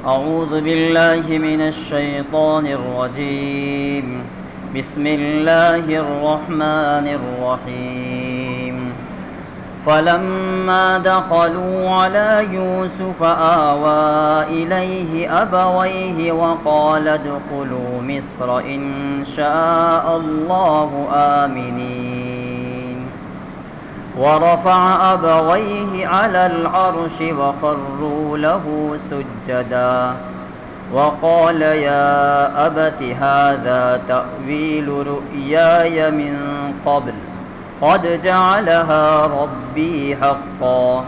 أعوذ بالله من الشيطان الرجيم. بسم الله الرحمن الرحيم. فلما دخلوا على يوسف آوى إليه أبويه وقال ادخلوا مصر إن شاء الله آمنين. ورفع أبويه على العرش وخروا له سجدا وقال يا أبت هذا تأويل رؤياي من قبل قد جعلها ربي حقا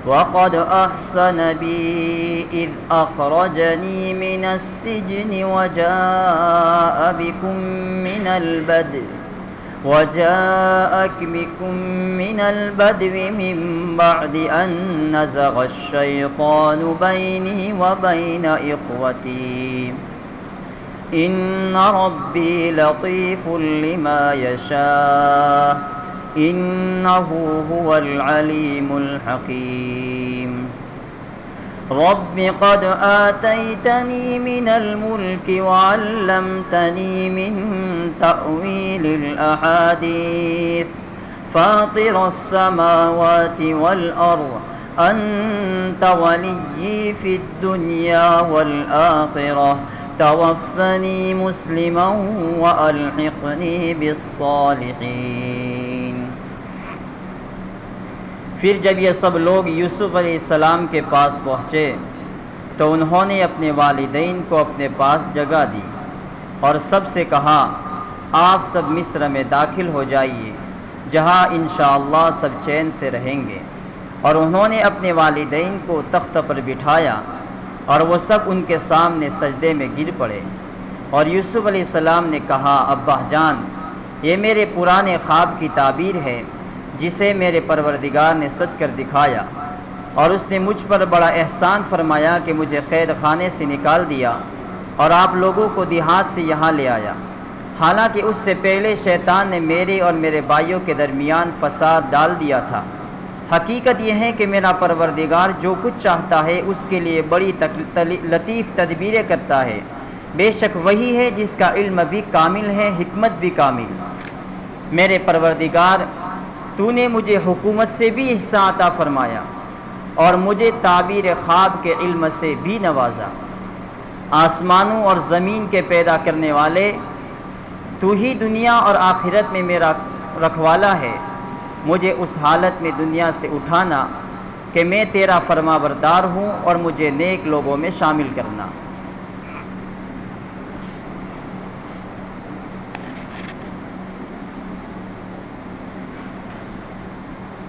وقد أحسن بي إذ أخرجني من السجن وجاء بكم من البدو من بعد أن نزغ الشيطان بيني وبين إخوتي إن ربي لطيف لما يشاء إنه هو العليم الحكيم. رب قد آتيتني من الملك وعلمتني من تأويل الأحاديث فاطر السماوات والأرض أنت ولي في الدنيا والآخرة توفني مسلما وألحقني بالصالحين. پھر جب یہ سب لوگ یوسف علیہ السلام کے پاس پہنچے تو انہوں نے اپنے والدین کو اپنے پاس جگہ دی اور سب سے کہا آپ سب مصر میں داخل ہو جائیے جہاں انشاءاللہ سب چین سے رہیں گے. اور انہوں نے اپنے والدین کو تخت پر بٹھایا اور وہ سب ان کے سامنے سجدے میں گر پڑے. اور یوسف علیہ السلام نے کہا ابا جان یہ میرے پرانے خواب کی تعبیر ہے جسے میرے پروردگار نے سچ کر دکھایا اور اس نے مجھ پر بڑا احسان فرمایا کہ مجھے قید خانے سے نکال دیا اور آپ لوگوں کو دیہات سے یہاں لے آیا. حالانکہ اس سے پہلے شیطان نے میرے اور میرے بھائیوں کے درمیان فساد ڈال دیا تھا. حقیقت یہ ہے کہ میرا پروردگار جو کچھ چاہتا ہے اس کے لیے بڑی لطیف تدبیریں کرتا ہے. بے شک وہی ہے جس کا علم بھی کامل ہے حکمت بھی کامل. میرے پروردگار تو نے مجھے حکومت سے بھی حصہ عطا فرمایا اور مجھے تعبیر خواب کے علم سے بھی نوازا. آسمانوں اور زمین کے پیدا کرنے والے تو ہی دنیا اور آخرت میں میرا رکھوالا ہے. مجھے اس حالت میں دنیا سے اٹھانا کہ میں تیرا فرما بردار ہوں اور مجھے نیک لوگوں میں شامل کرنا.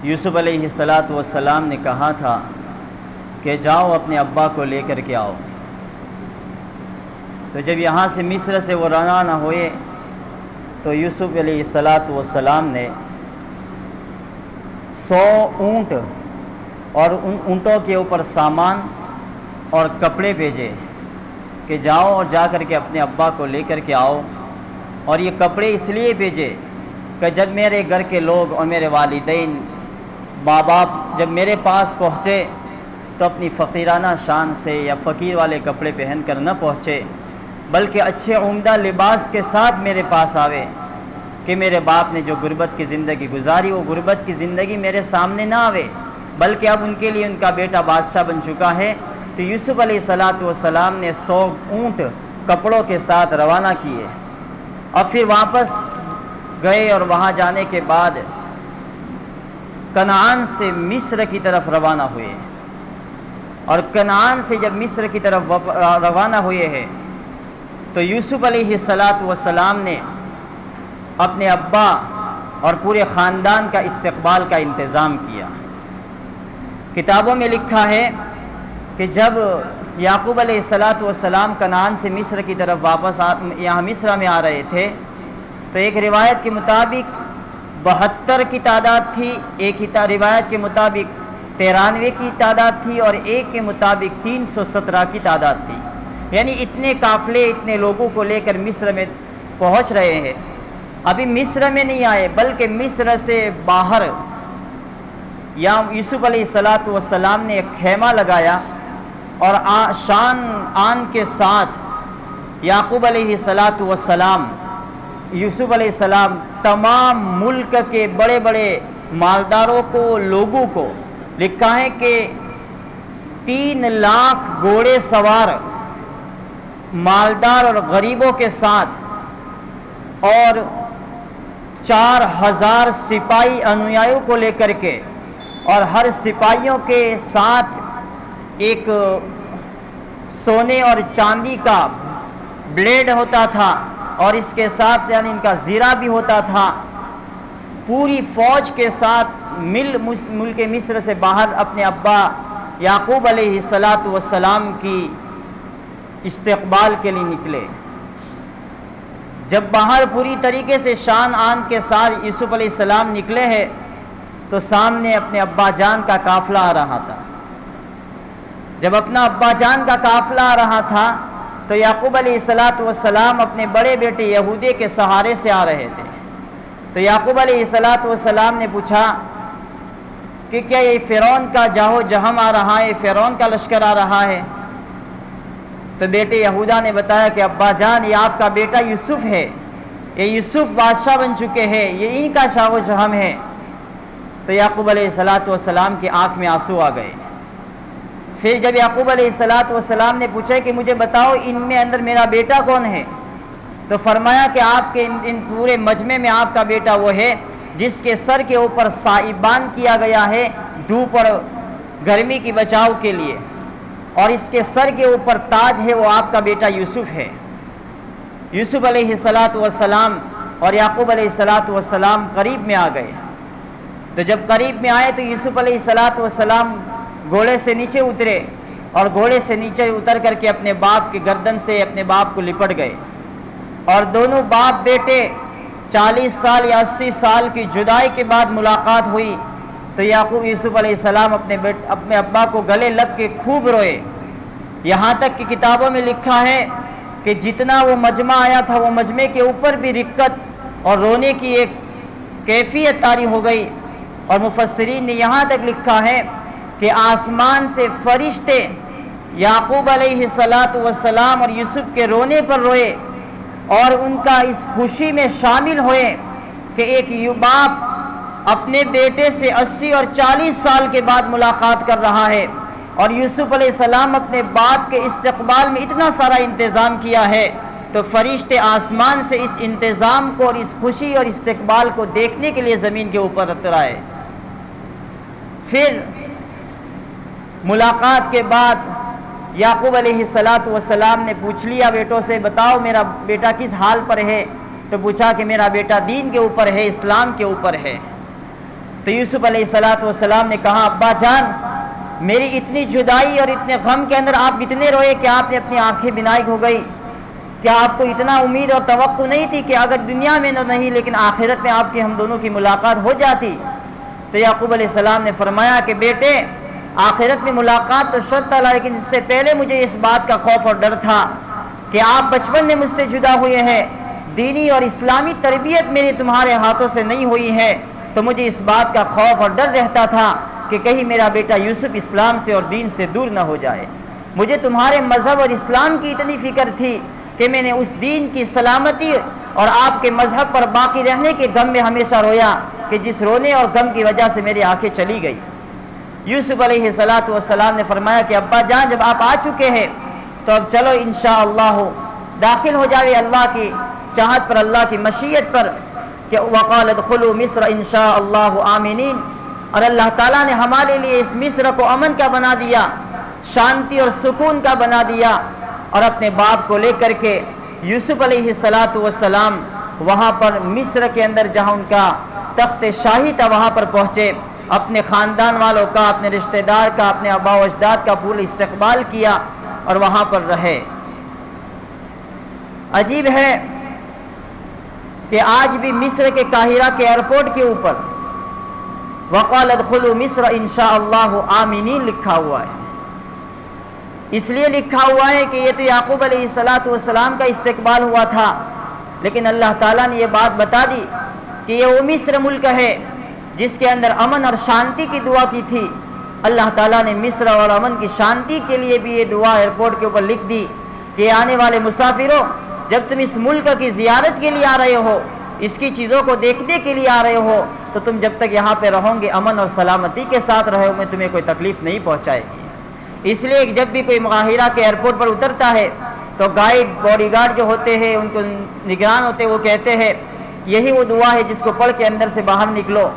یوسف علیہ السلام نے کہا تھا کہ جاؤ اپنے ابا کو لے کر کے آؤ. تو جب یہاں سے مصر سے وہ روانہ ہوئے تو یوسف علیہ السلام نے 100 اونٹ اور ان اونٹوں کے اوپر سامان اور کپڑے بھیجے کہ جاؤ اور جا کر کے اپنے ابا کو لے کر کے آؤ. اور یہ کپڑے اس لیے بھیجے کہ جب میرے گھر کے لوگ اور میرے والدین ماں باپ جب میرے پاس پہنچے تو اپنی فقیرانہ شان سے یا فقیر والے کپڑے پہن کر نہ پہنچے بلکہ اچھے عمدہ لباس کے ساتھ میرے پاس آوے کہ میرے باپ نے جو غربت کی زندگی گزاری وہ غربت کی زندگی میرے سامنے نہ آوے بلکہ اب ان کے لیے ان کا بیٹا بادشاہ بن چکا ہے. تو یوسف علیہ السلام نے 100 اونٹ کپڑوں کے ساتھ روانہ کیے اور پھر واپس گئے اور وہاں جانے کے بعد کنعان سے مصر کی طرف روانہ ہوئے. اور کنعان سے جب مصر کی طرف روانہ ہوئے ہیں تو یوسف علیہ السلام نے اپنے ابا اور پورے خاندان کا استقبال کا انتظام کیا. کتابوں میں لکھا ہے کہ جب یعقوب علیہ السلام کنعان سے مصر کی طرف واپس یہاں مصر میں آ رہے تھے تو ایک روایت کے مطابق 72 کی تعداد تھی, ایک ہی روایت کے مطابق 93 کی تعداد تھی اور ایک کے مطابق 317 کی تعداد تھی. یعنی اتنے قافلے اتنے لوگوں کو لے کر مصر میں پہنچ رہے ہیں. ابھی مصر میں نہیں آئے بلکہ مصر سے باہر یوسف علیہ السلام نے ایک خیمہ لگایا اور شان آن کے ساتھ یعقوب علیہ السلام، یوسف علیہ السلام تمام ملک کے بڑے بڑے مالداروں کو، لوگوں کو لکھا ہے کہ 3 لاکھ گھوڑے سوار مالدار اور غریبوں کے ساتھ اور 4000 سپاہی انویائیوں کو لے کر کے، اور ہر سپاہیوں کے ساتھ ایک سونے اور چاندی کا بلیڈ ہوتا تھا، اور اس کے ساتھ یعنی ان کا زیرہ بھی ہوتا تھا۔ پوری فوج کے ساتھ ملک مصر سے باہر اپنے ابا یعقوب علیہ السلام کی استقبال کے لیے نکلے۔ جب باہر پوری طریقے سے شان آن کے ساتھ یوسف علیہ السلام نکلے ہیں تو سامنے اپنے ابا جان کا قافلہ آ رہا تھا۔ جب اپنا ابا جان کا قافلہ آ رہا تھا تو یعقوب علیہ السلام اپنے بڑے بیٹے یہودے کے سہارے سے آ رہے تھے۔ تو یعقوب علیہ السلام نے پوچھا کہ کیا یہ فرعون کا جاہو جہم آ رہا ہے، فرعون کا لشکر آ رہا ہے؟ تو بیٹے یہودا نے بتایا کہ ابا جان یہ آپ کا بیٹا یوسف ہے، یہ یوسف بادشاہ بن چکے ہیں، یہ ان کا شاہ و جہم ہے۔ تو یعقوب علیہ السلام کی آنکھ میں آنسو آ گئے۔ پھر جب یعقوب علیہ السلام نے پوچھا کہ مجھے بتاؤ ان میں اندر میرا بیٹا کون ہے، تو فرمایا کہ آپ کے ان پورے مجمع میں آپ کا بیٹا وہ ہے جس کے سر کے اوپر سائبان کیا گیا ہے دھوپ اور گرمی کی بچاؤ کے لیے، اور اس کے سر کے اوپر تاج ہے، وہ آپ کا بیٹا یوسف ہے۔ یوسف علیہ السلام اور یعقوب علیہ السلام قریب میں آ گئے۔ تو جب قریب میں آئے تو یوسف علیہ السلام گھوڑے سے نیچے اترے، اور گھوڑے سے نیچے اتر کر کے اپنے باپ کی گردن سے اپنے باپ کو لپٹ گئے، اور دونوں باپ بیٹے 40 سال یا 80 سال کی جدائی کے بعد ملاقات ہوئی تو یوسف علیہ السلام اپنے ابا کو گلے لگ کے خوب روئے۔ یہاں تک کہ کتابوں میں لکھا ہے کہ جتنا وہ مجمع آیا تھا وہ مجمع کے اوپر بھی رقت اور رونے کی ایک کیفیت طاری ہو گئی، اور مفسرین نے یہاں تک لکھا ہے کہ آسمان سے فرشتے یعقوب علیہ السلام اور یوسف کے رونے پر روئے، اور ان کا اس خوشی میں شامل ہوئے کہ ایک باپ اپنے بیٹے سے 80 اور 40 سال کے بعد ملاقات کر رہا ہے، اور یوسف علیہ السلام اپنے باپ کے استقبال میں اتنا سارا انتظام کیا ہے، تو فرشتے آسمان سے اس انتظام کو اور اس خوشی اور استقبال کو دیکھنے کے لیے زمین کے اوپر اترائے۔ پھر ملاقات کے بعد یعقوب علیہ السلام نے پوچھ لیا بیٹوں سے، بتاؤ میرا بیٹا کس حال پر ہے؟ تو پوچھا کہ میرا بیٹا دین کے اوپر ہے، اسلام کے اوپر ہے۔ تو یوسف علیہ السلام نے کہا ابا جان میری اتنی جدائی اور اتنے غم کے اندر آپ اتنے روئے کہ آپ نے اپنی آنکھیں بنائی ہو گئی، کیا آپ کو اتنا امید اور توقع نہیں تھی کہ اگر دنیا میں نہیں لیکن آخرت میں آپ کی ہم دونوں کی ملاقات ہو جاتی؟ تو یعقوب علیہ السلام نے فرمایا کہ بیٹے آخرت میں ملاقات تو شرط ہے، لیکن اس سے پہلے مجھے اس بات کا خوف اور ڈر تھا کہ آپ بچپن میں مجھ سے جدا ہوئے ہیں، دینی اور اسلامی تربیت میری تمہارے ہاتھوں سے نہیں ہوئی ہے، تو مجھے اس بات کا خوف اور ڈر رہتا تھا کہ کہیں میرا بیٹا یوسف اسلام سے اور دین سے دور نہ ہو جائے۔ مجھے تمہارے مذہب اور اسلام کی اتنی فکر تھی کہ میں نے اس دین کی سلامتی اور آپ کے مذہب پر باقی رہنے کے غم میں ہمیشہ رویا کہ جس رونے اور غم کی وجہ سے میری آنکھیں چلی گئی۔ یوسف علیہ السلام نے فرمایا کہ ابا جان جب آپ آ چکے ہیں تو اب چلو انشاءاللہ داخل ہو جاوے اللہ کی چاہت پر، اللہ کی مشیت پر، کہ وقال ادخلوا مصر انشاءاللہ آمنین، اور اللہ تعالیٰ نے ہمارے لیے اس مصر کو امن کا بنا دیا، شانتی اور سکون کا بنا دیا، اور اپنے باپ کو لے کر کے یوسف علیہ السلام وہاں پر مصر کے اندر جہاں ان کا تخت شاہی تھا وہاں پر پہنچے، اپنے خاندان والوں کا، اپنے رشتہ دار کا، اپنے آبا و اجداد کا پورا استقبال کیا اور وہاں پر رہے۔ عجیب ہے کہ آج بھی مصر کے قاہرہ کے ایئرپورٹ کے اوپر وقال ادخلوا مصر انشاءاللہ آمنین لکھا ہوا ہے۔ اس لیے لکھا ہوا ہے کہ یہ تو یعقوب علیہ السلام کا استقبال ہوا تھا، لیکن اللہ تعالیٰ نے یہ بات بتا دی کہ یہ وہ مصر ملک ہے جس کے اندر امن اور شانتی کی دعا کی تھی، اللہ تعالیٰ نے مصر اور امن کی شانتی کے لیے بھی یہ دعا ایئرپورٹ کے اوپر لکھ دی کہ آنے والے مسافروں، جب تم اس ملک کی زیارت کے لیے آ رہے ہو، اس کی چیزوں کو دیکھنے کے لیے آ رہے ہو، تو تم جب تک یہاں پہ رہو گے امن اور سلامتی کے ساتھ رہو گے، تمہیں کوئی تکلیف نہیں پہنچائے گی۔ اس لیے جب بھی کوئی مظاہرہ کے ایئرپورٹ پر اترتا ہے تو گائیڈ باڈی گارڈ جو ہوتے ہیں، ان کو نگران ہوتے ہیں، وہ کہتے ہیں یہی وہ دعا ہے جس کو پڑھ کے اندر سے باہر نکلو۔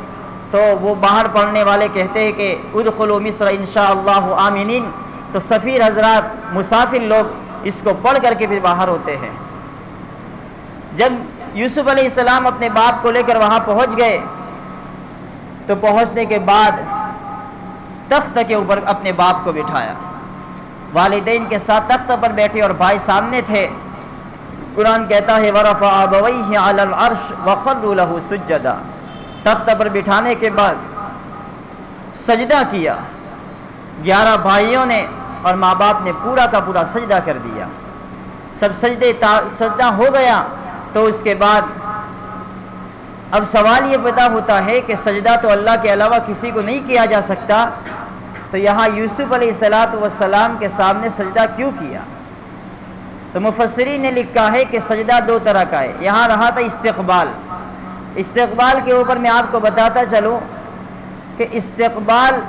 تو وہ باہر پڑھنے والے کہتے ہیں کہ ادخلوا مصر انشاءاللہ آمنین، تو سفیر حضرات، مسافر لوگ اس کو پڑھ کر کے پھر باہر ہوتے ہیں۔ جب یوسف علیہ السلام اپنے باپ کو لے کر وہاں پہنچ گئے تو پہنچنے کے بعد تخت کے اوپر اپنے باپ کو بٹھایا، والدین کے ساتھ تخت پر بیٹھے اور بھائی سامنے تھے۔ قرآن کہتا ہے وَرَفَعَ أَبَوَيْهِ عَلَى الْعَرْشِ وَخَرُّوا لَهُ سُجَّدًا، تخت پر بٹھانے کے بعد سجدہ کیا۔ 11 بھائیوں نے اور ماں باپ نے پورا کا پورا سجدہ کر دیا۔ سب سجدہ ہو گیا تو اس کے بعد اب سوال یہ پیدا ہوتا ہے کہ سجدہ تو اللہ کے علاوہ کسی کو نہیں کیا جا سکتا، تو یہاں یوسف علیہ السلام کے سامنے سجدہ کیوں کیا؟ تو مفسرین نے لکھا ہے کہ سجدہ 2 طرح کا ہے۔ یہاں رہا تھا استقبال کے اوپر میں آپ کو بتاتا چلوں کہ استقبال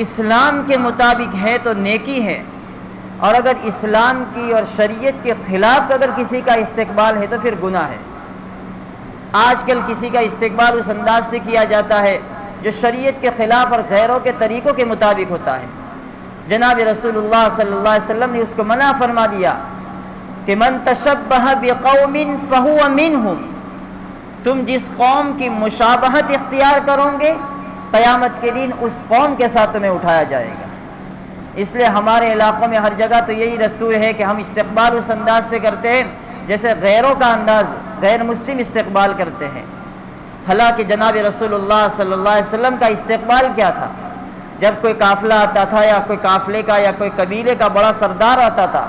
اسلام کے مطابق ہے تو نیکی ہے، اور اگر اسلام کی اور شریعت کے خلاف اگر کسی کا استقبال ہے تو پھر گناہ ہے۔ آج کل کسی کا استقبال اس انداز سے کیا جاتا ہے جو شریعت کے خلاف اور غیروں کے طریقوں کے مطابق ہوتا ہے۔ جناب رسول اللہ صلی اللہ علیہ وسلم نے اس کو منع فرما دیا کہ من تشبہ بقوم فہو منہم، تم جس قوم کی مشابہت اختیار کرو گے قیامت کے دن اس قوم کے ساتھ تمہیں اٹھایا جائے گا۔ اس لیے ہمارے علاقوں میں ہر جگہ تو یہی دستور ہے کہ ہم استقبال اس انداز سے کرتے ہیں جیسے غیروں کا انداز، غیر مسلم استقبال کرتے ہیں۔ حالانکہ جناب رسول اللہ صلی اللہ علیہ وسلم کا استقبال کیا تھا؟ جب کوئی قافلہ آتا تھا یا کوئی قافلے کا یا کوئی قبیلے کا بڑا سردار آتا تھا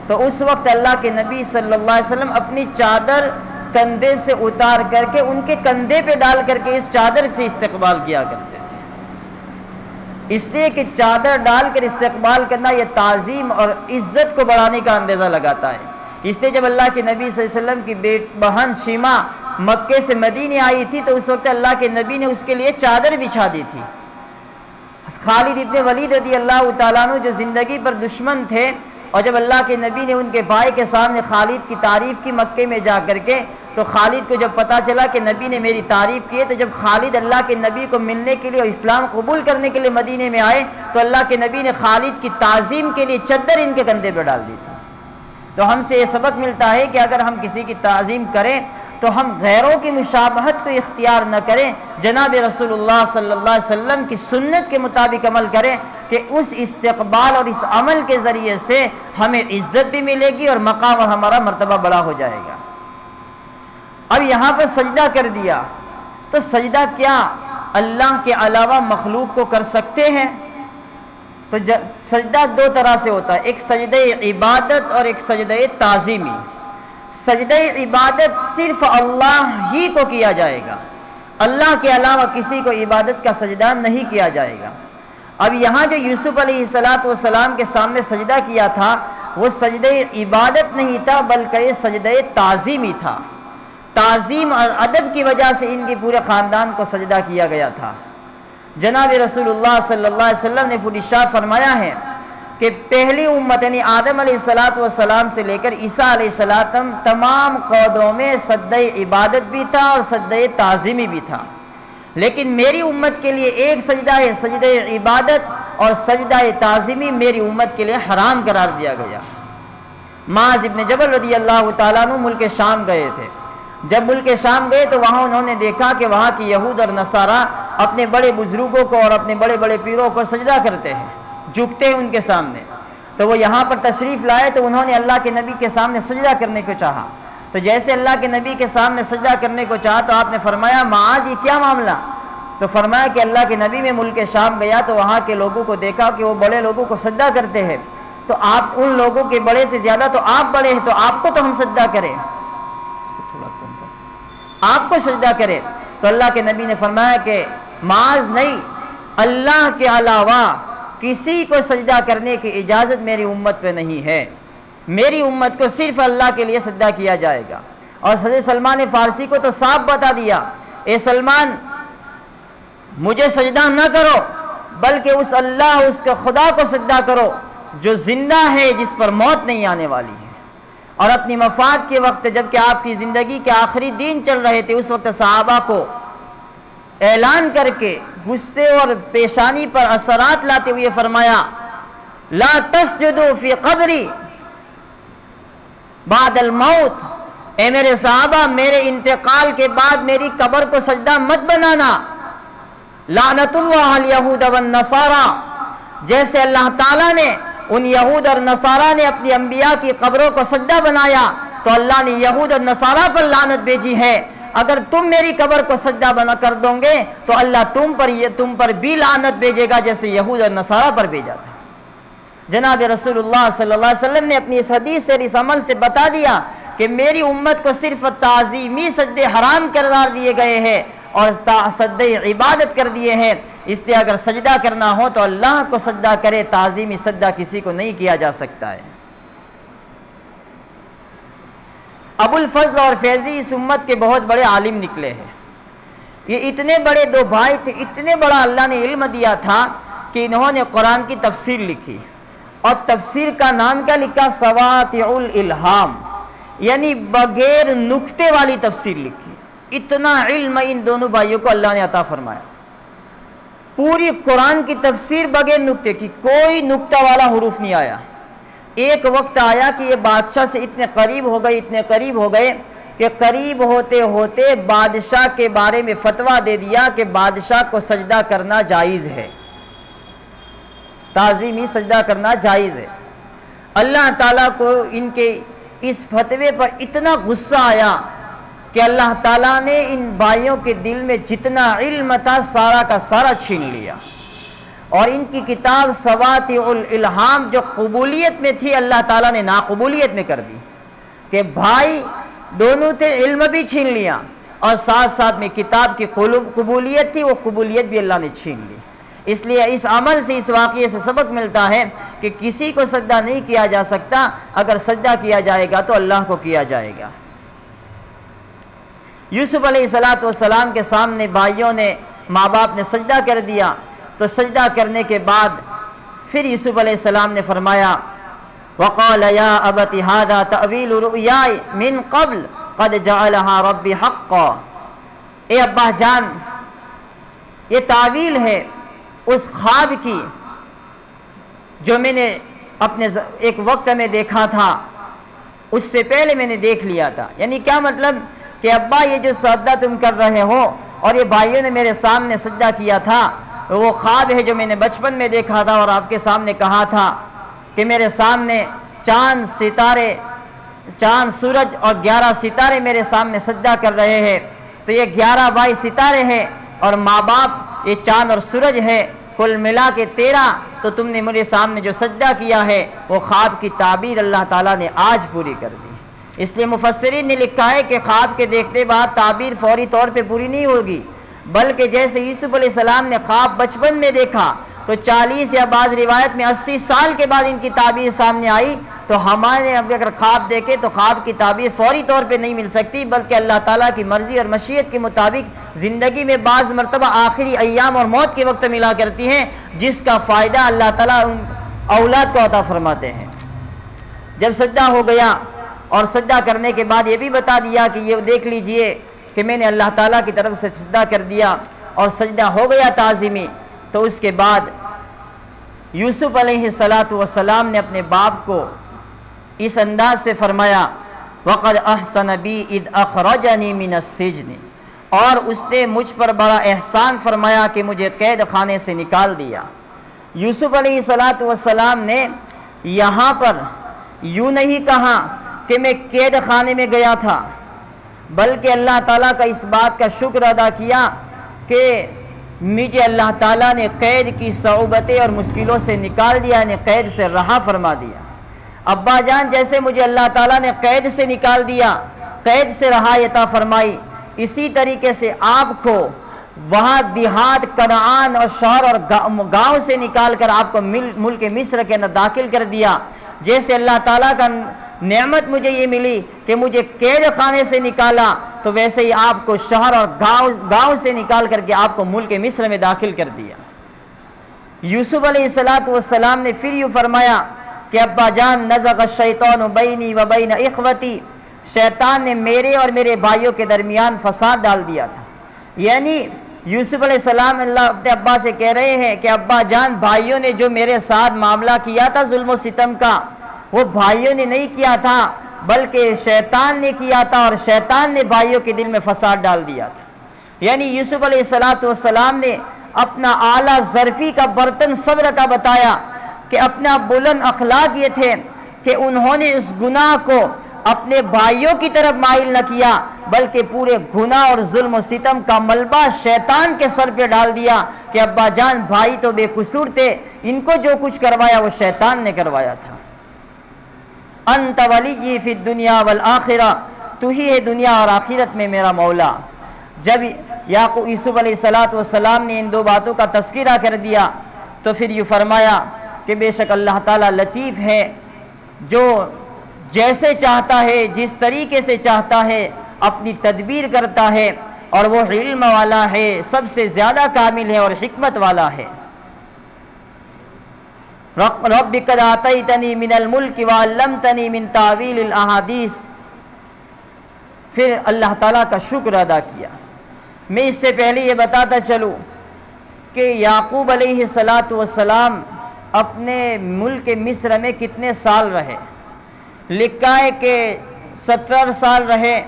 تو اس وقت اللہ کے نبی صلی اللہ علیہ وسلم اپنی چادر کندھے سے اتار کر کے ان کے کندھے پہ ڈال کر کے اس چادر سے استقبال کیا کرتے تھے۔ اس لیے کہ چادر ڈال کر استقبال کرنا یہ تعظیم اور عزت کو بڑھانے کا اندازہ لگاتا ہے۔ اس لیے جب اللہ کے نبی صلی اللہ علیہ وسلم کی بہن شیما مکے سے مدینے آئی تھی تو اس وقت اللہ کے نبی نے اس کے لیے چادر بچھا دی تھی۔ خالد ابن ولید رضی اللہ تعالیٰ عنہ جو زندگی پر دشمن تھے، اور جب اللہ کے نبی نے ان کے بھائی کے سامنے خالد کی تعریف کی مکے میں جا کر کے، تو خالد کو جب پتا چلا کہ نبی نے میری تعریف کی ہے، تو جب خالد اللہ کے نبی کو ملنے کے لیے اور اسلام قبول کرنے کے لیے مدینے میں آئے تو اللہ کے نبی نے خالد کی تعظیم کے لیے چادر ان کے کندھے پہ ڈال دی تھی۔ تو ہم سے یہ سبق ملتا ہے کہ اگر ہم کسی کی تعظیم کریں تو ہم غیروں کی مشابہت کو اختیار نہ کریں، جناب رسول اللہ صلی اللہ علیہ وسلم کی سنت کے مطابق عمل کریں کہ اس استقبال اور اس عمل کے ذریعے سے ہمیں عزت بھی ملے گی اور مقام اور ہمارا مرتبہ بڑا ہو جائے گا۔ اب یہاں پر سجدہ کر دیا، تو سجدہ کیا اللہ کے علاوہ مخلوق کو کر سکتے ہیں؟ تو سجدہ 2 طرح سے ہوتا ہے، ایک سجدہ عبادت اور ایک سجدہ تعظیمی۔ سجدہ عبادت صرف اللہ ہی کو کیا جائے گا، اللہ کے علاوہ کسی کو عبادت کا سجدہ نہیں کیا جائے گا۔ اب یہاں جو یوسف علیہ السلام کے سامنے سجدہ کیا تھا وہ سجدہ عبادت نہیں تھا بلکہ یہ سجدہ تعظیمی تھا۔ تعظیم اور ادب کی وجہ سے ان کے پورے خاندان کو سجدہ کیا گیا تھا۔ جناب رسول اللہ صلی اللہ علیہ وسلم نے پوری ارشاد فرمایا ہے کہ پہلی امت یعنی آدم علیہ السلام سے لے کر عیسیٰ علیہ السلام تمام قوموں میں سجدہ عبادت بھی تھا اور سجدہ تعظیمی بھی تھا، لیکن میری امت کے لیے ایک سجدہ ہے سجدہ عبادت، اور سجدہ تعظیمی میری امت کے لیے حرام قرار دیا گیا۔ معاذ ابن جبل رضی اللہ تعالیٰ عنہ ملک شام گئے تھے۔ جب ملک شام گئے تو وہاں انہوں نے دیکھا کہ وہاں کی یہود اور نصارہ اپنے بڑے بزرگوں کو اور اپنے بڑے بڑے پیروں کو سجدہ کرتے ہیں، جھکتے ہیں ان کے سامنے۔ تو وہ یہاں پر تشریف لائے تو انہوں نے اللہ کے نبی کے سامنے سجدہ کرنے کو چاہا۔ تو جیسے اللہ کے نبی کے سامنے سجدہ کرنے کو چاہا تو آپ نے فرمایا معاذ یہ کیا معاملہ؟ تو فرمایا کہ اللہ کے نبی میں ملک شام گیا تو وہاں کے لوگوں کو دیکھا کہ وہ بڑے لوگوں کو سجدہ کرتے ہیں، تو آپ ان لوگوں کے بڑے سے زیادہ تو آپ بڑے ہیں، تو آپ کو تو ہم سجدہ کریں، آپ کو سجدہ کرے۔ تو اللہ کے نبی نے فرمایا کہ معاذ نہیں، اللہ کے علاوہ کسی کو سجدہ کرنے کی اجازت میری امت پہ نہیں ہے، میری امت کو صرف اللہ کے لیے سجدہ کیا جائے گا۔ اور حضرت سلمان فارسی کو تو صاف بتا دیا، اے سلمان مجھے سجدہ نہ کرو بلکہ اس اللہ، اس کے خدا کو سجدہ کرو جو زندہ ہے، جس پر موت نہیں آنے والی ہے۔ اور اپنی وفات کے وقت جبکہ آپ کی زندگی کے آخری دن چل رہے تھے، اس وقت صحابہ کو اعلان کر کے غصے اور پیشانی پر اثرات لاتے ہوئے فرمایا لا تسجدوا فی قبری بعد الموت، اے میرے صحابہ میرے انتقال کے بعد میری قبر کو سجدہ مت بنانا۔ لعنت اللہ الیہود والنصارى، جیسے اللہ تعالیٰ نے ان یہود اور نصارہ نے اپنی انبیاء کی قبروں کو سجدہ بنایا تو اللہ نے یہود اور نصارہ پر لعنت بھیجی ہے۔ اگر تم میری قبر کو سجدہ بنا کر دو گے تو اللہ تم پر بھی لعنت بھیجے گا جیسے یہود اور نصارہ پر بھیجا تھا۔ جناب رسول اللہ صلی اللہ علیہ وسلم نے اپنی اس حدیث سے، اس عمل سے بتا دیا کہ میری امت کو صرف تعظیمی سجدے حرام قرار دیے گئے ہیں اور سجدے عبادت کر دیے ہیں، اس لیے اگر سجدہ کرنا ہو تو اللہ کو سجدہ کرے، تعظیمی سجدہ کسی کو نہیں کیا جا سکتا ہے۔ ابو الفضل اور فیضی اس امت کے بہت بڑے عالم نکلے ہیں۔ یہ اتنے بڑے دو بھائی تھے، اتنے بڑا اللہ نے علم دیا تھا کہ انہوں نے قرآن کی تفسیر لکھی، اور تفسیر کا نام کیا لکھا؟ سواطع الالہام، یعنی بغیر نکتے والی تفسیر لکھی۔ اتنا علم ان دونوں بھائیوں کو اللہ نے عطا فرمایا، پوری قرآن کی تفسیر بغیر نکتے کی، کوئی نکتہ والا حروف نہیں آیا۔ ایک وقت آیا کہ یہ بادشاہ سے اتنے قریب ہو گئے کہ قریب ہوتے ہوتے بادشاہ کے بارے میں فتویٰ دے دیا کہ بادشاہ کو سجدہ کرنا جائز ہے، تعظیمی سجدہ کرنا جائز ہے۔ اللہ تعالیٰ کو ان کے اس فتوے پر اتنا غصہ آیا کہ اللہ تعالیٰ نے ان بھائیوں کے دل میں جتنا علم تھا سارا کا سارا چھین لیا، اور ان کی کتاب سواطع الالہام جو قبولیت میں تھی اللہ تعالیٰ نے ناقبولیت میں کر دی، کہ بھائی دونوں تھے، علم بھی چھین لیا اور ساتھ ساتھ میں کتاب کی قبولیت تھی، وہ قبولیت بھی اللہ نے چھین لی۔ اس لیے اس عمل سے، اس واقعے سے سبق ملتا ہے کہ کسی کو سجدہ نہیں کیا جا سکتا، اگر سجدہ کیا جائے گا تو اللہ کو کیا جائے گا۔ یوسف علیہ السلام کے سامنے بھائیوں نے، ماں باپ نے سجدہ کر دیا، تو سجدہ کرنے کے بعد پھر یوسف علیہ السلام نے فرمایا وَقَالَ يَا أَبَتِ هَذَا تَأْوِيلُ رُؤْيَايَ مِن قَبْلُ قَدْ جَعَلَهَا رَبِّي حَقًّا، اے ابا جان یہ تعویل ہے اس خواب کی جو میں نے اپنے ایک وقت میں دیکھا تھا، اس سے پہلے میں نے دیکھ لیا تھا۔ یعنی کیا مطلب کہ ابا یہ جو سجدہ تم کر رہے ہو اور یہ بھائیوں نے میرے سامنے سجدہ کیا تھا، وہ خواب ہے جو میں نے بچپن میں دیکھا تھا اور آپ کے سامنے کہا تھا کہ میرے سامنے چاند ستارے، چاند سورج اور 11 ستارے میرے سامنے سجدہ کر رہے ہیں، تو یہ 11 22 ستارے ہیں اور ماں باپ یہ چاند اور سورج ہے، کل ملا کے 13، تو تم نے میرے سامنے جو سجدہ کیا ہے وہ خواب کی تعبیر اللہ تعالیٰ نے آج پوری کر دی۔ اس لیے مفسرین نے لکھا ہے کہ خواب کے دیکھتے بعد تعبیر فوری طور پہ پوری نہیں ہوگی، بلکہ جیسے یوسف علیہ السلام نے خواب بچپن میں دیکھا تو 40 یا بعض روایت میں 80 سال کے بعد ان کی تعبیر سامنے آئی، تو ہمارے اگر خواب دیکھے تو خواب کی تعبیر فوری طور پہ نہیں مل سکتی، بلکہ اللہ تعالیٰ کی مرضی اور مشیت کے مطابق زندگی میں بعض مرتبہ آخری ایام اور موت کے وقت ملا کرتی ہیں، جس کا فائدہ اللہ تعالیٰ اولاد کو عطا فرماتے ہیں۔ جب سجدہ ہو گیا اور سجدہ کرنے کے بعد یہ بھی بتا دیا کہ یہ دیکھ لیجئے کہ میں نے اللہ تعالیٰ کی طرف سے سجدہ کر دیا اور سجدہ ہو گیا تعظیمی، تو اس کے بعد یوسف علیہ السلام نے اپنے باپ کو اس انداز سے فرمایا وَقَدْ أَحْسَنَ بِي إِذْ أَخْرَجَنِي مِنَ السِّجْنِ، اور اس نے مجھ پر بڑا احسان فرمایا کہ مجھے قید خانے سے نکال دیا۔ یوسف علیہ السلام نے یہاں پر یوں نہیں کہا کہ میں قید خانے میں گیا تھا، بلکہ اللہ تعالیٰ کا اس بات کا شکر ادا کیا کہ مجھے اللہ تعالیٰ نے قید کی صعوبتیں اور مشکلوں سے نکال دیا، یعنی قید سے رہا فرما دیا۔ ابا جان جیسے مجھے اللہ تعالیٰ نے قید سے نکال دیا، قید سے رہائی عطا فرمائی، اسی طریقے سے آپ کو وہاں دیہات کنعان اور شہر اور گاؤں سے نکال کر آپ کو ملک مصر کے اندر داخل کر دیا۔ جیسے اللہ تعالیٰ کا نعمت مجھے یہ ملی کہ مجھے قید خانے سے نکالا، تو ویسے ہی آپ کو شہر اور گاؤں سے نکال کر کے آپ کو ملک مصر میں داخل کر دیا۔ یوسف علیہ السلام نے پھر یوں فرمایا کہ ابا جان نزغ الشیطان بینی و بین اخوتی، شیطان نے میرے اور میرے بھائیوں کے درمیان فساد ڈال دیا تھا۔ یعنی یوسف علیہ السلام اللہ اپنے ابا سے کہہ رہے ہیں کہ ابا جان بھائیوں نے جو میرے ساتھ معاملہ کیا تھا ظلم و ستم کا، وہ بھائیوں نے نہیں کیا تھا بلکہ شیطان نے کیا تھا، اور شیطان نے بھائیوں کے دل میں فساد ڈال دیا تھا۔ یعنی یوسف علیہ السلام نے اپنا اعلیٰ ظرفی کا برتن صبر کا بتایا کہ اپنا بلند اخلاق یہ تھے کہ انہوں نے اس گناہ کو اپنے بھائیوں کی طرف مائل نہ کیا بلکہ پورے گناہ اور ظلم و ستم کا ملبہ شیطان کے سر پہ ڈال دیا کہ ابا جان بھائی تو بے قصور تھے، ان کو جو کچھ کروایا وہ شیطان نے کروایا تھا۔ انت ولی فی الدنیا والآخرہ، تو ہی ہے دنیا اور آخرت میں میرا مولا۔ جب یوسف علیہ السلام نے ان دو باتوں کا تذکرہ کر دیا تو پھر یہ فرمایا کہ بے شک اللہ تعالیٰ لطیف ہے، جو جیسے چاہتا ہے جس طریقے سے چاہتا ہے اپنی تدبیر کرتا ہے، اور وہ علم والا ہے، سب سے زیادہ کامل ہے اور حکمت والا ہے۔ رب قد آتیتنی من الملک وعلمتنی من تعویل الاحادیث، پھر اللہ تعالیٰ کا شکر ادا کیا۔ میں اس سے پہلے یہ بتاتا چلوں کہ یعقوب علیہ السلام اپنے ملک مصر میں کتنے سال رہے۔ لکھا ہے کہ 17 سال رہے،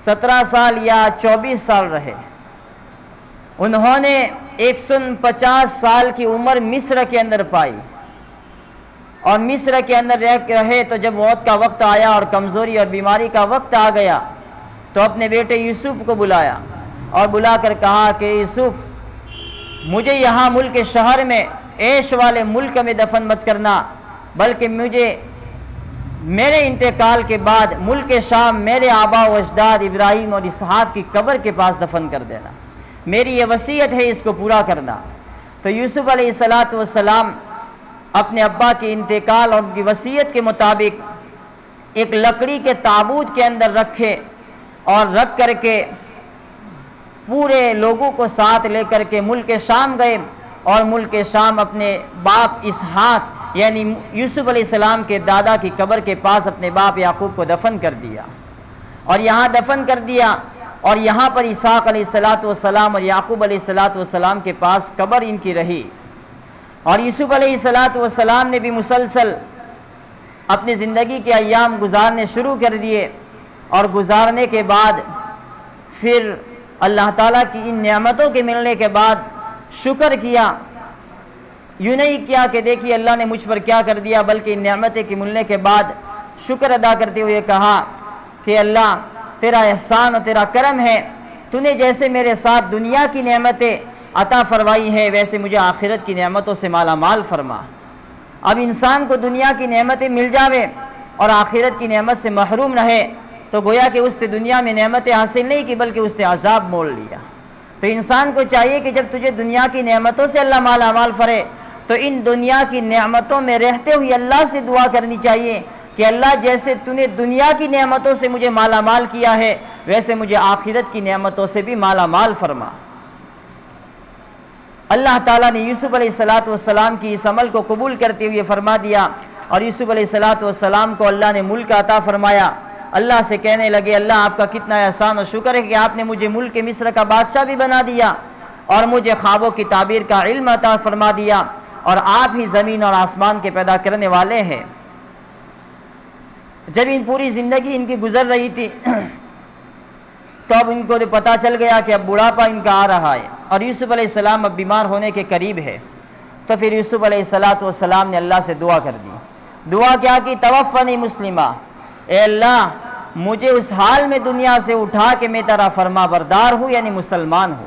17 سال یا 24 سال رہے۔ انہوں نے 150 سال کی عمر مصر کے اندر پائی، اور مصر کے اندر رہے تو جب موت کا وقت آیا اور کمزوری اور بیماری کا وقت آ گیا تو اپنے بیٹے یوسف کو بلایا اور بلا کر کہا کہ یوسف مجھے یہاں ملک شہر میں عیش والے ملک میں دفن مت کرنا، بلکہ مجھے میرے انتقال کے بعد ملک شام میرے آبا و اجداد ابراہیم اور اسحاق کی قبر کے پاس دفن کر دینا، میری یہ وصیت ہے، اس کو پورا کرنا۔ تو یوسف علیہ السلام اپنے ابا کے انتقال اور ان کی وصیت کے مطابق ایک لکڑی کے تابوت کے اندر رکھے، اور رکھ کر کے پورے لوگوں کو ساتھ لے کر کے ملک شام گئے، اور ملک شام اپنے باپ اسحاق یعنی یوسف علیہ السلام کے دادا کی قبر کے پاس اپنے باپ یعقوب کو دفن کر دیا، اور یہاں دفن کر دیا، اور یہاں پر اسحاق علیہ السلام اور یعقوب علیہ السلام کے پاس قبر ان کی رہی۔ اور یوسف علیہ السلام نے بھی مسلسل اپنی زندگی کے ایام گزارنے شروع کر دیے، اور گزارنے کے بعد پھر اللہ تعالیٰ کی ان نعمتوں کے ملنے کے بعد شکر کیا۔ یوں نہیں کیا کہ دیکھیے اللہ نے مجھ پر کیا کر دیا، بلکہ ان نعمتیں کے ملنے کے بعد شکر ادا کرتے ہوئے کہا کہ اللہ تیرا احسان اور تیرا کرم ہے، تو نے جیسے میرے ساتھ دنیا کی نعمتیں عطا فرمائی ہے ویسے مجھے آخرت کی نعمتوں سے مالا مال فرما۔ اب انسان کو دنیا کی نعمتیں مل جاوے اور آخرت کی نعمت سے محروم رہے تو گویا کہ اس نے دنیا میں نعمتیں حاصل نہیں کی بلکہ اس نے عذاب مول لیا۔ تو انسان کو چاہیے کہ جب تجھے دنیا کی نعمتوں سے اللہ مالا مال فرے تو ان دنیا کی نعمتوں میں رہتے ہوئے اللہ سے دعا کرنی چاہیے کہ اللہ جیسے تو نے دنیا کی نعمتوں سے مجھے مالا مال کیا ہے ویسے مجھے آخرت کی نعمتوں سے بھی مالا مال فرما۔ اللہ تعالیٰ نے یوسف علیہ السلام کی اس عمل کو قبول کرتے ہوئے فرما دیا، اور یوسف علیہ السلام کو اللہ نے ملک عطا فرمایا۔ اللہ سے کہنے لگے اللہ آپ کا کتنا احسان و شکر ہے کہ آپ نے مجھے ملک مصر کا بادشاہ بھی بنا دیا، اور مجھے خوابوں کی تعبیر کا علم عطا فرما دیا، اور آپ ہی زمین اور آسمان کے پیدا کرنے والے ہیں۔ جب ان پوری زندگی ان کی گزر رہی تھی تو اب ان کو پتہ چل گیا کہ اب بڑھاپا ان کا آ رہا ہے، اور یوسف علیہ السلام اب بیمار ہونے کے قریب ہے۔ تو پھر یوسف علیہ السلام نے اللہ سے دعا کر دی۔ دعا کیا کی؟ توفنی مسلمہ، اے اللہ مجھے اس حال میں دنیا سے اٹھا کہ میں تیرا فرما بردار ہوں یعنی مسلمان ہوں۔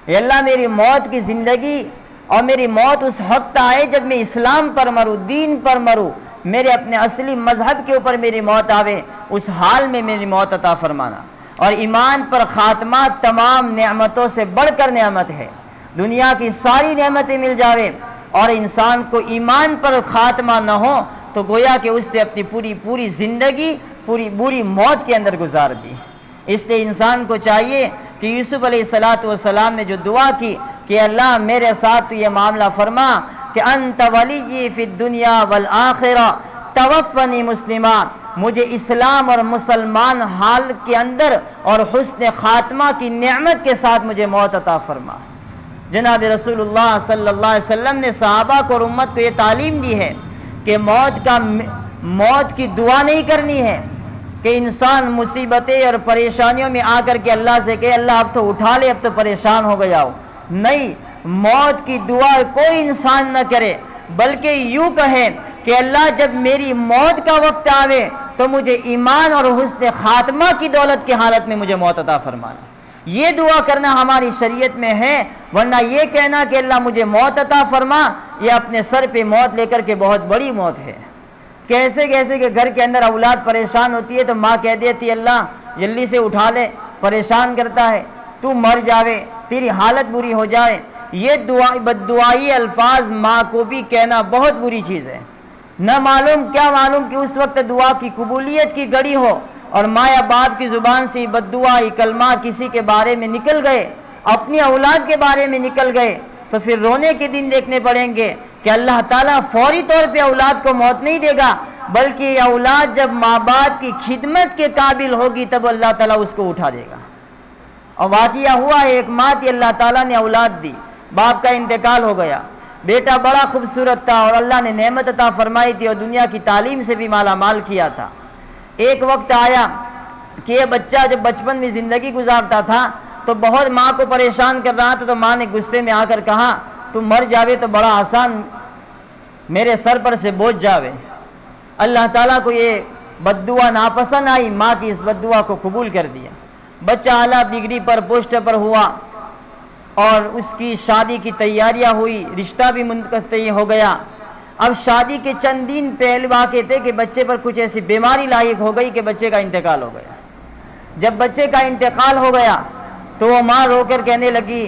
اے اللہ میری موت کی زندگی اور میری موت اس وقت آئے جب میں اسلام پر مروں، دین پر مروں، میرے اپنے اصلی مذہب کے اوپر میری موت آوے، اس حال میں میری موت عطا فرمانا۔ اور ایمان پر خاتمہ تمام نعمتوں سے بڑھ کر نعمت ہے۔ دنیا کی ساری نعمتیں مل جاوے اور انسان کو ایمان پر خاتمہ نہ ہو تو گویا کہ اس نے اپنی پوری زندگی بری موت کے اندر گزار دی۔ اس لیے انسان کو چاہیے کہ یوسف علیہ السلام نے جو دعا کی کہ اللہ میرے ساتھ تو یہ معاملہ فرما کہ انت ولی فی الدنیا والآخرہ توفنی مسلمہ، مجھے اسلام اور مسلمان حال کے اندر اور حسن خاتمہ کی نعمت کے ساتھ مجھے موت عطا فرما۔ جناب رسول اللہ صلی اللہ علیہ وسلم نے صحابہ کو اور امت کو یہ تعلیم دی ہے کہ موت کی دعا نہیں کرنی ہے کہ انسان مصیبتیں اور پریشانیوں میں آ کر کے اللہ سے کہے اللہ اب تو اٹھا لے، اب تو پریشان ہو گیا ہو۔ نہیں، موت کی دعا کوئی انسان نہ کرے، بلکہ یوں کہے کہ اللہ جب میری موت کا وقت آوے تو مجھے ایمان اور حسن خاتمہ کی دولت کی حالت میں مجھے موت عطا فرمانا۔ یہ دعا کرنا ہماری شریعت میں ہے، ورنہ یہ کہنا کہ اللہ مجھے موت عطا فرما، یہ اپنے سر پہ موت لے کر کے بہت بڑی موت ہے۔ کیسے کہ گھر کے اندر اولاد پریشان ہوتی ہے تو ماں کہہ دیتی اللہ جلدی سے اٹھا لے، پریشان کرتا ہے، تو مر جاوے، تیری حالت بری ہو جائے۔ یہ بددعائی الفاظ ماں کو بھی کہنا بہت بری چیز ہے۔ نہ معلوم کہ اس وقت دعا کی قبولیت کی گھڑی ہو اور ماں یا باپ کی زبان سے بددعائی کلمات کسی کے بارے میں نکل گئے، اپنی اولاد کے بارے میں نکل گئے، تو پھر رونے کے دن دیکھنے پڑیں گے کہ اللہ تعالیٰ فوری طور پہ اولاد کو موت نہیں دے گا، بلکہ یہ اولاد جب ماں باپ کی خدمت کے قابل ہوگی تب اللہ تعالیٰ اس کو اٹھا دے گا۔ اور واقعہ ہوا ہے، ایک ماں تھی، اللہ تعالیٰ نے اولاد دی، باپ کا انتقال ہو گیا، بیٹا بڑا خوبصورت تھا اور اللہ نے نعمت عطا فرمائی تھی اور دنیا کی تعلیم سے بھی مالا مال کیا تھا۔ ایک وقت آیا کہ یہ بچہ جب بچپن میں زندگی گزارتا تھا تو بہت ماں کو پریشان کر رہا تھا، تو ماں نے غصے میں آ کر کہا تو مر جاوے تو بڑا آسان، میرے سر پر سے بوجھ جاوے۔ اللہ تعالیٰ کو یہ بددعا ناپسند آئی، ماں کی اس بددعا کو قبول کر دیا۔ بچہ اعلیٰ ڈگری پر پوسٹ پر ہوا اور اس کی شادی کی تیاریاں ہوئی، رشتہ بھی منقطع ہو گیا۔ اب شادی کے چند دن پہلے واقع تھے کہ بچے پر کچھ ایسی بیماری لاحق ہو گئی کہ بچے کا انتقال ہو گیا۔ جب بچے کا انتقال ہو گیا تو وہ ماں رو کر کہنے لگی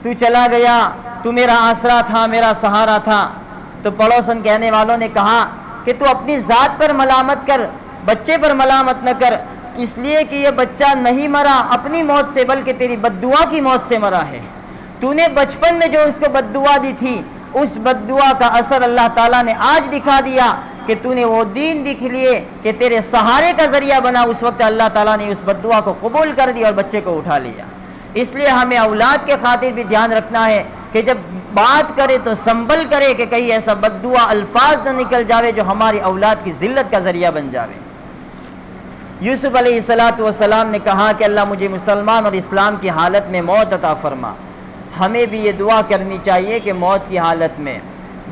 تو چلا گیا، تو میرا آسرا تھا، میرا سہارا تھا۔ تو پڑوسن کہنے والوں نے کہا کہ تو اپنی ذات پر ملامت کر، بچے پر ملامت نہ کر، اس لیے کہ یہ بچہ نہیں مرا اپنی موت سے بلکہ تیری بددعا کی موت سے مرا ہے۔ تو نے بچپن میں جو اس کو بددعا دی تھی اس بددعا کا اثر اللہ تعالیٰ نے آج دکھا دیا کہ تو نے وہ دین دکھ لیے کہ تیرے سہارے کا ذریعہ بنا، اس وقت اللہ تعالیٰ نے اس بددعا کو قبول کر دیا اور بچے کو اٹھا لیا۔ اس لیے ہمیں اولاد کے خاطر بھی دھیان رکھنا ہے کہ جب بات کرے تو سنبھل کرے کہ کہیں ایسا بددعا الفاظ نہ نکل جاوے جو ہماری اولاد کی ذلت کا ذریعہ بن جاوے۔ یوسف علیہ السلام نے کہا کہ اللہ مجھے مسلمان اور اسلام کی حالت میں موت عطا فرما۔ ہمیں بھی یہ دعا کرنی چاہیے کہ موت کی حالت میں،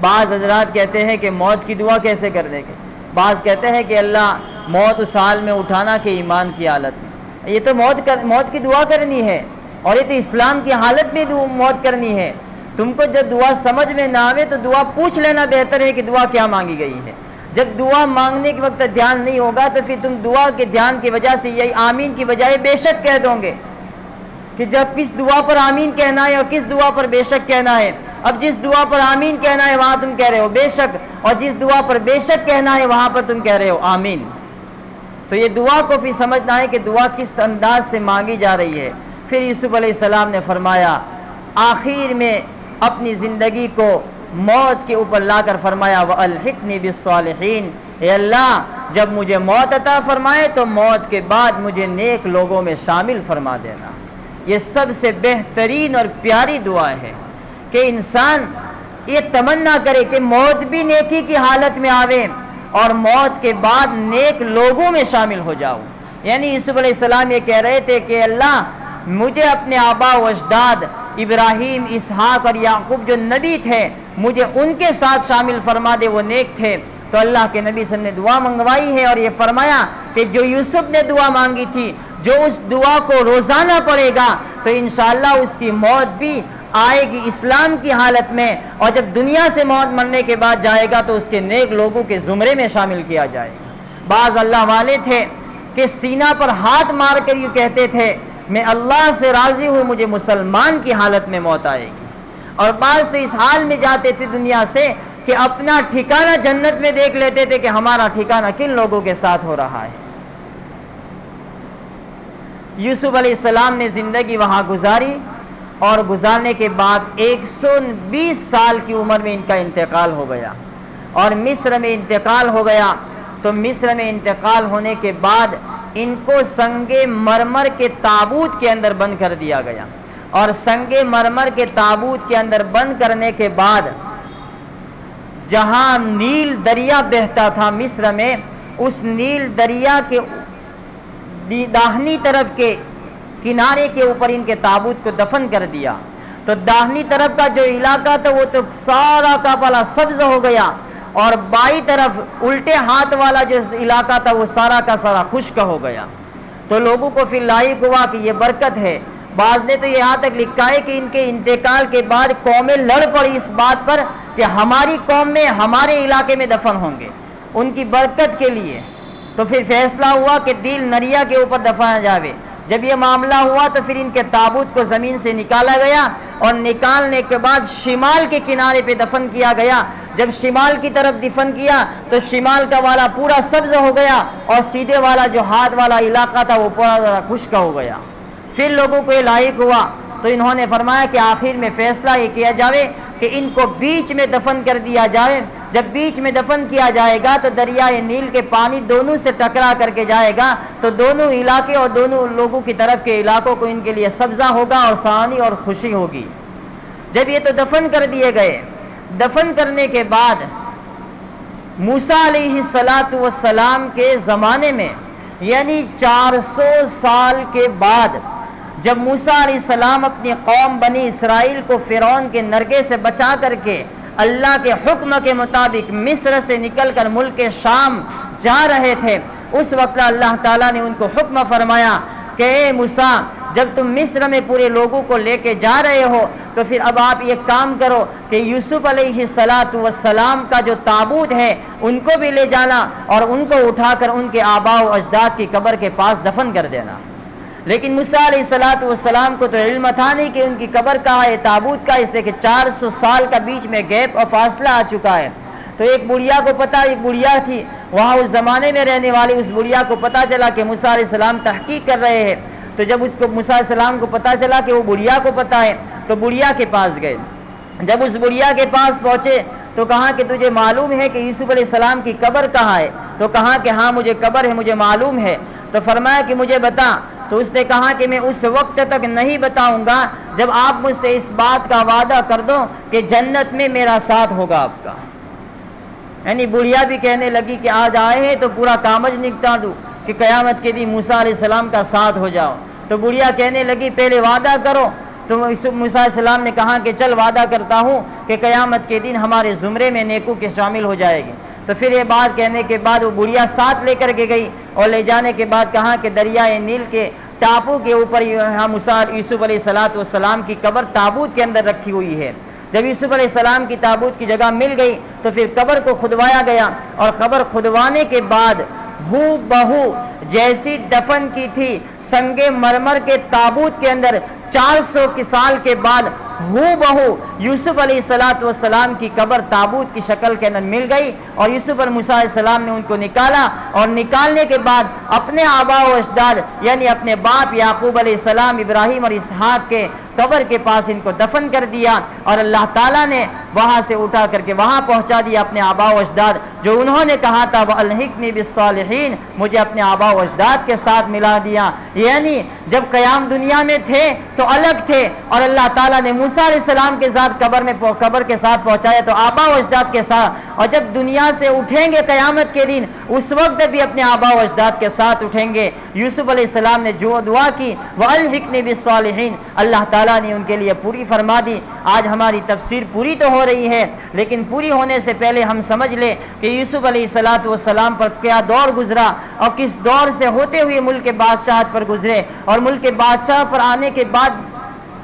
بعض حضرات کہتے ہیں کہ موت کی دعا کیسے کر دیں گے، بعض کہتے ہیں کہ اللہ موت اس حال میں اٹھانا کہ ایمان کی حالت میں۔ یہ تو موت کی دعا کرنی ہے اور یہ تو اسلام کی حالت میں موت کرنی ہے۔ تم کو جب دعا سمجھ میں نہ آوے تو دعا پوچھ لینا بہتر ہے کہ دعا کیا مانگی گئی ہے۔ جب دعا مانگنے کے وقت دھیان نہیں ہوگا تو پھر تم دعا کے دھیان کی وجہ سے یہی آمین کی بجائے بے شک کہہ دو گے کہ جب کس دعا پر آمین کہنا ہے اور کس دعا پر بے شک کہنا ہے۔ اب جس دعا پر آمین کہنا ہے وہاں تم کہہ رہے ہو بے شک، اور جس دعا پر بے شک کہنا ہے وہاں پر تم کہہ رہے ہو آمین۔ تو یہ دعا کو پھر سمجھنا ہے کہ دعا کس انداز سے مانگی جا رہی ہے۔ پھر یوسف علیہ السلام نے فرمایا آخر میں اپنی زندگی کو موت کے اوپر لا کر فرمایا وَأَلْحِقْنِي بِالصَّالِحِينَ، اے اللہ جب مجھے موت عطا فرمائے تو موت کے بعد مجھے نیک لوگوں میں شامل فرما دینا۔ یہ سب سے بہترین اور پیاری دعا ہے کہ انسان یہ تمنا کرے کہ موت بھی نیکی کی حالت میں آوے اور موت کے بعد نیک لوگوں میں شامل ہو جاؤ۔ یعنی یوسف علیہ السلام یہ کہہ رہے تھے کہ اللہ مجھے اپنے آبا و اجداد ابراہیم، اسحاق اور یعقوب جو نبی تھے مجھے ان کے ساتھ شامل فرما دے، وہ نیک تھے۔ تو اللہ کے نبی صلی اللہ علیہ وسلم نے دعا منگوائی ہے اور یہ فرمایا کہ جو یوسف نے دعا مانگی تھی جو اس دعا کو روزانہ پڑھے گا تو انشاءاللہ اس کی موت بھی آئے گی اسلام کی حالت میں، اور جب دنیا سے موت مرنے کے بعد جائے گا تو اس کے نیک لوگوں کے زمرے میں شامل کیا جائے گا۔ بعض اللہ والے تھے کہ سینہ پر ہاتھ مار کر یہ کہتے تھے میں اللہ سے راضی ہوں، مجھے مسلمان کی حالت میں موت آئے گی۔ اور بعض تو اس حال میں جاتے تھے دنیا سے کہ اپنا ٹھکانہ جنت میں دیکھ لیتے تھے کہ ہمارا ٹھکانہ کن لوگوں کے ساتھ ہو رہا ہے۔ یوسف علیہ السلام نے زندگی وہاں گزاری، اور گزارنے کے بعد 120 سال کی عمر میں ان کا انتقال ہو گیا، اور مصر میں انتقال ہو گیا۔ تو مصر میں انتقال ہونے کے بعد ان کو سنگ مرمر کے تابوت کے اندر بند کر دیا گیا، اور سنگ مرمر کے تابوت کے اندر بند کرنے کے بعد جہاں نیل دریا بہتا تھا مصر میں، اس نیل دریا کے داہنی طرف کے کنارے کے اوپر ان کے تابوت کو دفن کر دیا۔ تو داہنی طرف کا جو علاقہ تھا وہ تو سارا کا پلا سبز ہو گیا، اور بائیں طرف الٹے ہاتھ والا جو علاقہ تھا وہ سارا کا سارا خشک ہو گیا۔ تو لوگوں کو پھر لاحق ہوا کہ یہ برکت ہے۔ بعض نے تو یہاں تک لکھا ہے کہ ان کے انتقال کے بعد قومیں لڑ پڑی اس بات پر کہ ہماری قوم میں ہمارے علاقے میں دفن ہوں گے ان کی برکت کے لیے۔ تو پھر فیصلہ ہوا کہ نیل دریا کے اوپر دفنا جاوے۔ جب یہ معاملہ ہوا تو پھر ان کے تابوت کو زمین سے نکالا گیا، اور نکالنے کے بعد شمال کے کنارے پہ دفن کیا گیا۔ جب شمال کی طرف دفن کیا تو شمال کا والا پورا سبز ہو گیا، اور سیدھے والا جو ہاتھ والا علاقہ تھا وہ پورا خشک ہو گیا۔ پھر لوگوں کو یہ لاحق ہوا تو انہوں نے فرمایا کہ آخر میں فیصلہ یہ کیا جاوے کہ ان کو بیچ میں دفن کر دیا جائے۔ جب بیچ میں دفن کیا جائے گا تو دریائے نیل کے پانی دونوں سے ٹکرا کر کے جائے گا، تو دونوں علاقے اور دونوں لوگوں کی طرف کے علاقوں کو ان کے لیے سبزہ ہوگا اور سہانی اور خوشی ہوگی۔ جب یہ تو دفن کر دیے گئے، دفن کرنے کے بعد موسیٰ علیہ السلام کے زمانے میں، یعنی 400 سال کے بعد، جب موسیٰ علیہ السلام اپنی قوم بنی اسرائیل کو فرعون کے نرغے سے بچا کر کے اللہ کے حکم کے مطابق مصر سے نکل کر ملک شام جا رہے تھے، اس وقت اللہ تعالیٰ نے ان کو حکم فرمایا کہ اے موسیٰ، جب تم مصر میں پورے لوگوں کو لے کے جا رہے ہو تو پھر اب آپ یہ کام کرو کہ یوسف علیہ السلام کا جو تابوت ہے ان کو بھی لے جانا، اور ان کو اٹھا کر ان کے آباء و اجداد کی قبر کے پاس دفن کر دینا۔ لیکن موسیٰ علیہ السلام کو تو علم تھا نہیں کہ ان کی قبر کہاں ہے، تابوت کا، اس لیے کہ 400 سال کا بیچ میں گیپ اور فاصلہ آ چکا ہے۔ تو ایک بڑھیا کو پتا، ایک بڑھیا تھی وہاں اس زمانے میں رہنے والی، اس بڑھیا کو پتا چلا کہ موسیٰ علیہ السلام تحقیق کر رہے ہیں۔ تو جب اس کو موسیٰ علیہ السلام کو پتا چلا کہ وہ بڑھیا کو پتا ہے تو بڑھیا کے پاس گئے۔ جب اس بڑھیا کے پاس پہنچے تو کہا کہ تجھے معلوم ہے کہ یوسف علیہ السلام کی قبر کہاں ہے؟ تو کہا کہ ہاں مجھے قبر ہے، مجھے معلوم ہے۔ تو فرمایا کہ مجھے بتا۔ تو اس نے کہا کہ میں اس وقت تک نہیں بتاؤں گا جب آپ مجھ سے اس بات کا وعدہ کر دو کہ جنت میں میرا ساتھ ہوگا آپ کا۔ یعنی بڑھیا بھی کہنے لگی کہ آج آئے ہیں تو پورا کامج نپٹا دوں کہ قیامت کے دن موسیٰ علیہ السلام کا ساتھ ہو جاؤ۔ تو بڑھیا کہنے لگی پہلے وعدہ کرو۔ تو موسیٰ علیہ السلام نے کہا کہ چل وعدہ کرتا ہوں کہ قیامت کے دن ہمارے زمرے میں نیکوں کے شامل ہو جائے گی۔ تو پھر یہ بات کہنے کے بعد وہ بڑھیا ساتھ لے کر کے گئی، اور لے جانے کے بعد کہا کہ دریائے نیل کے ٹاپو کے اوپر یوسف علیہ السلام کی قبر تابوت کے اندر رکھی ہوئی ہے۔ جب یوسف علیہ السلام کی تابوت کی جگہ مل گئی تو پھر قبر کو کھدوایا گیا، اور قبر کھدوانے کے بعد ہو بہو جیسی دفن کی تھی سنگ مرمر کے تابوت کے اندر 400 سال کے بعد ہو بہو یوسف علیہ السلام کی قبر تابوت کی شکل کے اندر مل گئی، اور یوسف علیہ السلام نے ان کو نکالا، اور نکالنے کے بعد اپنے آباء و اجداد یعنی اپنے باپ یعقوب علیہ السلام، ابراہیم اور اسحاق کے قبر کے پاس ان کو دفن کر دیا، اور اللہ تعالیٰ نے وہاں سے اٹھا کر کے وہاں پہنچا دیا اپنے آباء و اجداد، جو انہوں نے کہا تھا وَأَلْحِقْنِي بِالصَّالِحِينَ، مجھے اپنے آباء و اجداد کے ساتھ ملا دیا۔ یعنی جب قیام دنیا میں تھے تو الگ تھے، اور اللہ تعالیٰ نے موسیٰ علیہ السلام کے ساتھ قبر کے ساتھ پہنچایا تو آباء و اجداد کے ساتھ، اور جب دنیا سے اٹھیں گے قیامت کے دن اس وقت بھی اپنے آباء و اجداد کے ساتھ اٹھیں گے۔ یوسف علیہ السلام نے جو دعا کی وَأَلْحِقْنِي بِالصَّالِحِينَ، اللہ تعالیٰ نے ان کے لیے پوری فرما دی۔ آج ہماری تفسیر پوری تو ہو رہی ہے، لیکن پوری ہونے سے پہلے ہم سمجھ لیں کہ یوسف علیہ السلام پر کیا دور گزرا، اور کس دور سے ہوتے ہوئے ملک بادشاہت پر گزرے، اور ملک بادشاہ پر آنے کے بعد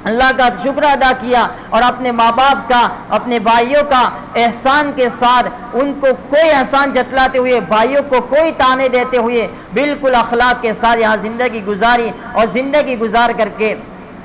اللہ کا شکر ادا کیا اور اپنے ماں باپ کا، اپنے بھائیوں کا احسان کے ساتھ ان کو کوئی احسان جتلاتے ہوئے، بھائیوں کو کوئی تانے دیتے ہوئے بالکل اخلاق کے ساتھ یہاں زندگی گزاری، اور زندگی گزار کر کے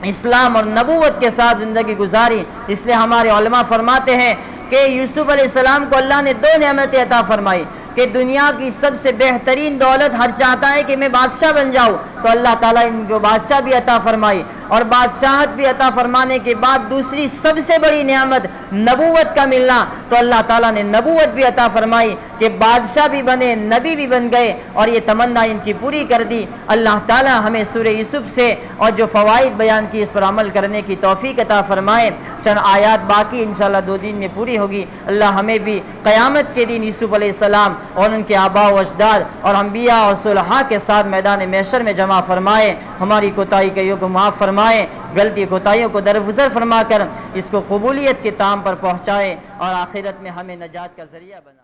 اسلام اور نبوت کے ساتھ زندگی گزاری۔ اس لیے ہمارے علماء فرماتے ہیں کہ یوسف علیہ السلام کو اللہ نے 2 نعمتیں عطا فرمائی کہ دنیا کی سب سے بہترین دولت ہر چاہتا ہے کہ میں بادشاہ بن جاؤں، تو اللہ تعالیٰ ان کو بادشاہ بھی عطا فرمائی، اور بادشاہت بھی عطا فرمانے کے بعد دوسری سب سے بڑی نعمت نبوت کا ملنا، تو اللہ تعالیٰ نے نبوت بھی عطا فرمائی کہ بادشاہ بھی بنے، نبی بھی بن گئے، اور یہ تمنا ان کی پوری کر دی۔ اللہ تعالیٰ ہمیں سورہ یوسف سے اور جو فوائد بیان کی اس پر عمل کرنے کی توفیق عطا فرمائے۔ چند آیات باقی انشاءاللہ 2 دن میں پوری ہوگی۔ اللہ ہمیں بھی قیامت کے دن یوسف علیہ السلام اور ان کے آباء و اجداد اور انبیاء اور صلحاء کے ساتھ میدان محشر میں جمع فرمائے، ہماری کوتاہیوں کو معاف فرمائے، غلطی کوتاہیوں کو درگزر فرما کر اس کو قبولیت کے تام پر پہنچائے، اور آخرت میں ہمیں نجات کا ذریعہ بنا۔